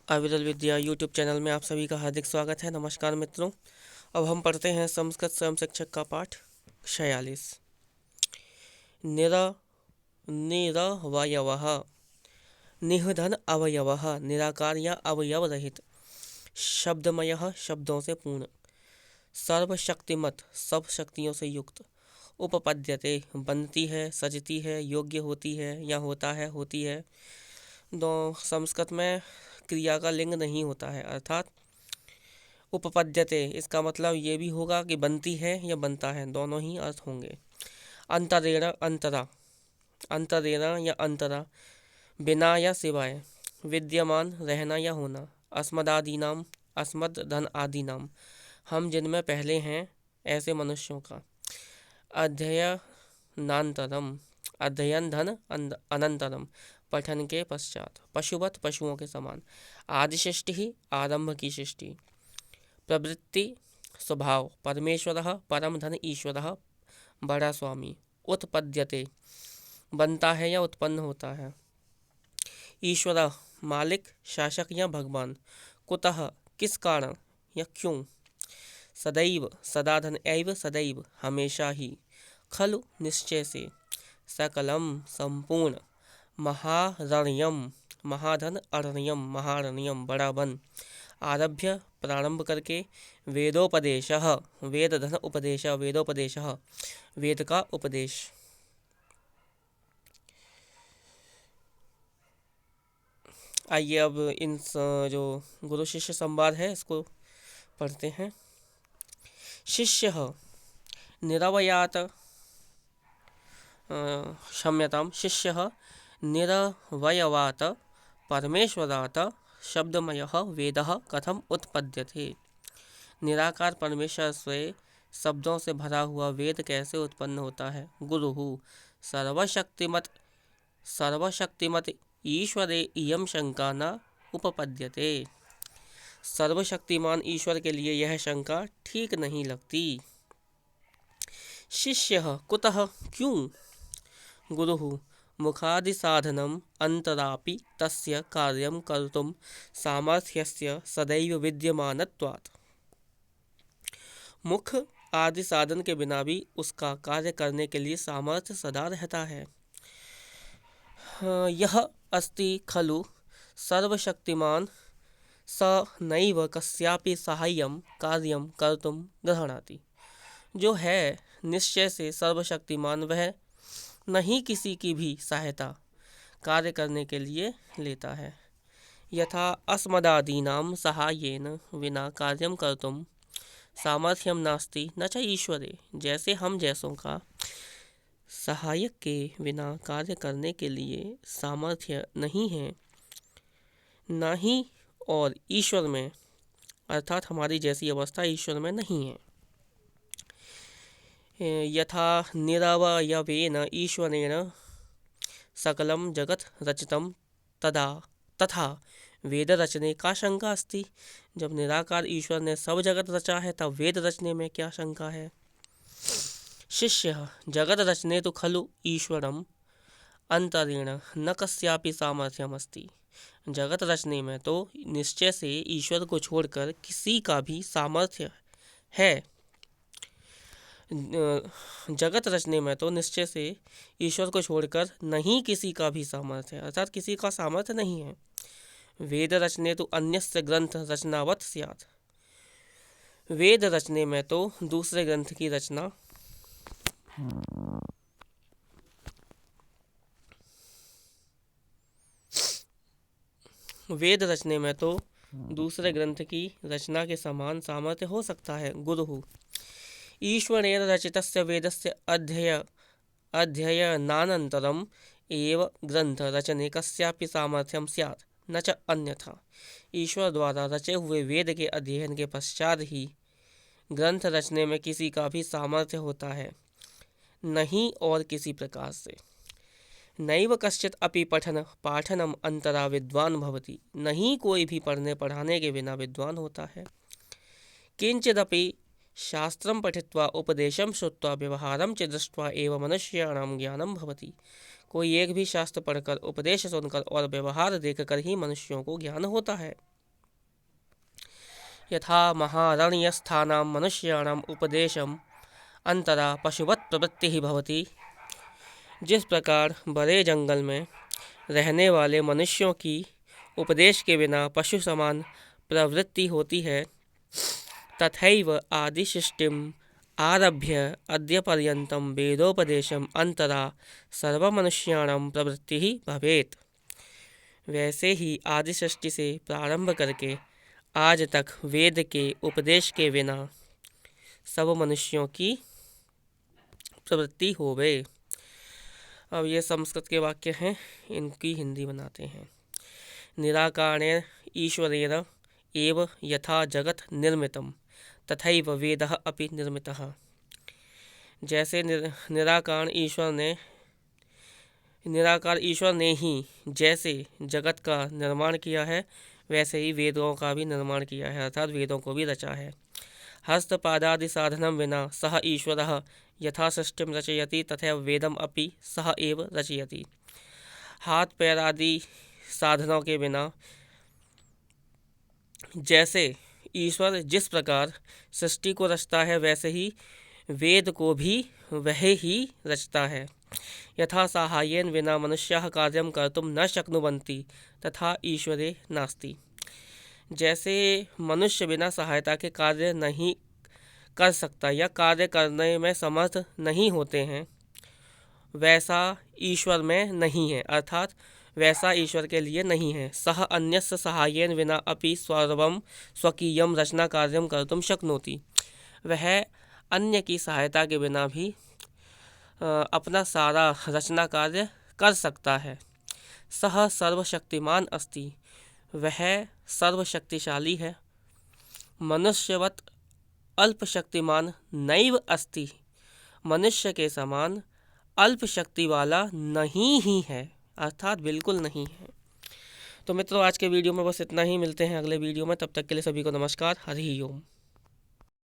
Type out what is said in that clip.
अविरल विद्या YouTube channel में आप सभी का हार्दिक स्वागत है। नमस्कार मित्रों, अब हम पढ़ते हैं संस्कृत स्वयं शिक्षक का पाठ 46। निर निरवयवः, निधन अवयवः, निराकार या अवयव रहित, शब्दमयः, शब्दों से पूर्ण, सर्वशक्तिमत, सब शक्तियों से युक्त, उपपद्यते, बनती है, सजती है, योग्य होती है या होता है, होती है। संस्कृत में क्रिया का लिंग नहीं होता है, अर्थात उपपद्यते इसका मतलब ये भी होगा कि बनती है या बनता है, दोनों ही अर्थ होंगे। अंतरेण अंतरा, अंतरेण या अंतरा, बिना या सिवाय, विद्यमान रहना या होना, अस्मदादीनाम, अस्मद धन आदि नाम, हम जिनमें पहले हैं ऐसे मनुष्यों का, अध्ययनांतरम, अध्ययन धन अनंतरम, पठन के पश्चात, पशुवत, पशुओं के समान, आदिशिष्टि ही, आरंभ की सृष्टि, प्रवृत्ति स्वभाव, परमेश्वरः परम धन ईश्वरः बड़ा स्वामी, उत्पद्यते बनता है या उत्पन्न होता है, ईश्वर मालिक, शासक या भगवान, कुतः किस कारण या क्यों, सदैव सदा धन एव सदैव हमेशा ही, खलु निश्चय से, सकलम संपूर्ण, महारण्यम महाधन अरण्यम महारण्यम बड़ा वन, आरभ्य प्रारंभ करके, वेदोपदेशः वेद धन उपदेश वेदोपदेशः वेद का उपदेश। आइए अब इन जो गुरु शिष्य संवाद है इसको पढ़ते हैं। शिष्य निरवयात, क्षम्यतां, शिष्य निरवयवात परमेश्वरात शब्दमयः वेदः कथम उत्पद्यते, निराकार परमेश्वर से शब्दों से भरा हुआ वेद कैसे उत्पन्न होता है। गुरुहु सर्वशक्तिमत, सर्वशक्तिमत ईश्वरे इयं शंका न उपपद्यते, सर्वशक्तिमान ईश्वर के लिए यह शंका ठीक नहीं लगती। शिष्य कुतः क्यों, गुरुः मुखादि साधनम अंतरापि तस्य कार्यं कर्तुं सामर्थ्यस्य सदैव विद्यमानत्वात्, मुख आदि साधन के बिना भी उसका कार्य करने के लिए सामर्थ्य सदा रहता है। यह अस्ति खलु सर्वशक्तिमान स नैव कस्यापि साहाय्यं कार्यं कर्तुं गृह्णाति, जो है निश्चय से सर्वशक्तिमान वह नहीं किसी की भी सहायता कार्य करने के लिए लेता है। यथा अस्मदादीनां सहाय्येन विना कार्यं कर्तुं सामर्थ्यं नास्ति न च ईश्वरे, जैसे हम जैसों का सहायक के बिना कार्य करने के लिए सामर्थ्य नहीं है, ना ही और ईश्वर में, अर्थात हमारी जैसी अवस्था ईश्वर में नहीं है। यथा निरवयवेन ईश्वरेण सकलं जगत रचितं तदा तथा वेद रचने का शंका अस्ति, जब निराकार ईश्वर ने सब जगत रचा है तब वेद रचने में क्या शंका है। शिष्य जगत रचने तो खलु ईश्वरम अंतरेण न कस्यापि सामर्थ्यम अस्ति, जगत रचने में तो निश्चय से ईश्वर को छोड़कर किसी का भी सामर्थ्य है। जगत रचने में तो निश्चय से ईश्वर को छोड़कर नहीं किसी का भी सामर्थ्य है, अर्थात किसी का सामर्थ्य नहीं है। वेद रचने तो अन्यस्य ग्रंथ रचनावत स्यात्, वेद रचने में तो दूसरे ग्रंथ की रचना वेद रचने में तो दूसरे ग्रंथ की रचना के समान सामर्थ्य हो सकता है। गुरुः ईश्वरेण रचितस्य वेदस्य अध्ययनानन्तरम् एव ग्रंथ रचने कस्यापि सामर्थ्यं स्यात् न च अन्यथा, ईश्वर द्वारा रचे हुए वेद के अध्ययन के पश्चात ही ग्रंथ रचने में किसी का भी सामर्थ्य होता है, नहीं और किसी प्रकार से। नैव कश्चित् अपि पठन पाठनम अंतरा विद्वान भवति, नहीं कोई भी पढ़ने पढ़ाने के बिना विद्वान होता है। किंचिदपि शास्त्रं पठित्वा उपदेशं श्रुत्वा व्यवहारं च दृष्ट्वा एव मनुष्याणां ज्ञानं भवति, कोई एक भी शास्त्र पढ़कर उपदेश सुनकर और व्यवहार देखकर ही मनुष्यों को ज्ञान होता है। यथा महारण्यस्थानां मनुष्याणाम् उपदेशम अंतरा पशुवत् प्रवृत्ति भवति। जिस प्रकार बड़े जंगल में रहने वाले मनुष्यों की उपदेश के बिना पशु समान प्रवृत्ति होती है, तथैव आदिसृष्टिम् आरभ्य अद्यपर्यन्तं वेदोपदेशम अंतरा सर्वमनुष्याणां प्रवृत्ति भवेत्। वैसे ही आदि सृष्टि से प्रारंभ करके आज तक वेद के उपदेश के बिना सब मनुष्यों की प्रवृत्ति होवे। अब ये संस्कृत के वाक्य हैं, इनकी हिंदी बनाते हैं। निराकारेण ईश्वरेण एव यथा जगत निर्मितम् तथैव वेदः अपि निर्मितः। जैसे निराकार ईश्वर ने ही जैसे जगत का निर्माण किया है, वैसे ही वेदों का भी निर्माण किया है, अर्थात वेदों को भी रचा है। हस्तपादादि साधनं विना सह ईश्वरः यथा सृष्टिं रचयति तथा वेदम अपि सह एव रचयति। हाथ पैर आदि साधनों के बिना जैसे ईश्वर जिस प्रकार सृष्टि को रचता है, वैसे ही वेद को भी वह ही रचता है। यथा साहाय्येन विना मनुष्याः कार्यं कर्तुं न शक्नुवन्ति तथा ईश्वरे नास्ति। जैसे मनुष्य बिना सहायता के कार्य नहीं कर सकता या कार्य करने में समर्थ नहीं होते हैं, वैसा ईश्वर में नहीं है, अर्थात वैसा ईश्वर के लिए नहीं है। सह अन्यस्य सहाय्येन विना अपि सर्वं स्वकीयं रचना कार्यं कर्तुं शक्नोति। वह अन्य की सहायता के बिना भी अपना सारा रचना कार्य कर सकता है। सह सर्वशक्तिमान अस्ति, वह सर्वशक्तिशाली है। मनुष्यवत अल्पशक्तिमान नैव अस्ति, मनुष्य के समान अल्प शक्ति वाला नहीं ही है, अर्थात बिल्कुल नहीं है। तो मित्रों, आज के वीडियो में बस इतना ही। मिलते हैं अगले वीडियो में, तब तक के लिए सभी को नमस्कार। हरि ओम।